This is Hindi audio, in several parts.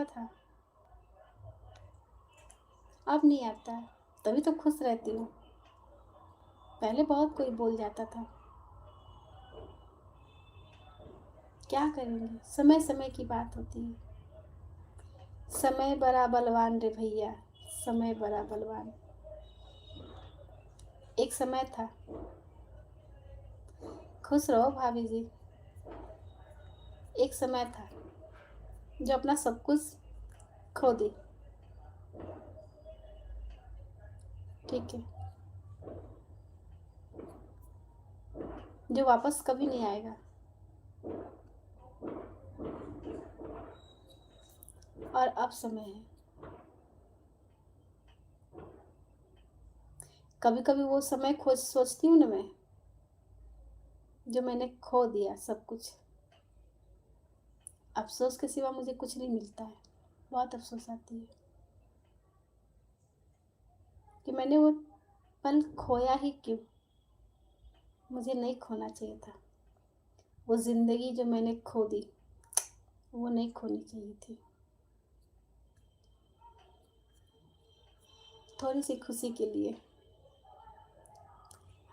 था, अब नहीं आता है, तभी तो खुश रहती हूँ। पहले बहुत कोई बोल जाता था। क्या करेंगे, समय समय की बात होती है। समय बड़ा बलवान रे भैया, समय बड़ा बलवान। एक समय था, खुश रहो भाभी जी। एक समय था जो अपना सब कुछ खो दी। ठीक है, जो वापस कभी नहीं आएगा। और अब समय है। कभी कभी वो समय खोज सोचती हूँ ना मैं, जो मैंने खो दिया सब कुछ। अफसोस के सिवा मुझे कुछ नहीं मिलता है। बहुत अफसोस आती है कि मैंने वो पल खोया ही क्यों। मुझे नहीं खोना चाहिए था। वो ज़िंदगी जो मैंने खो दी, वो नहीं खोनी चाहिए थी। थोड़ी सी खुशी के लिए,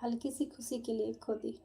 हल्की सी खुशी के लिए खो दी।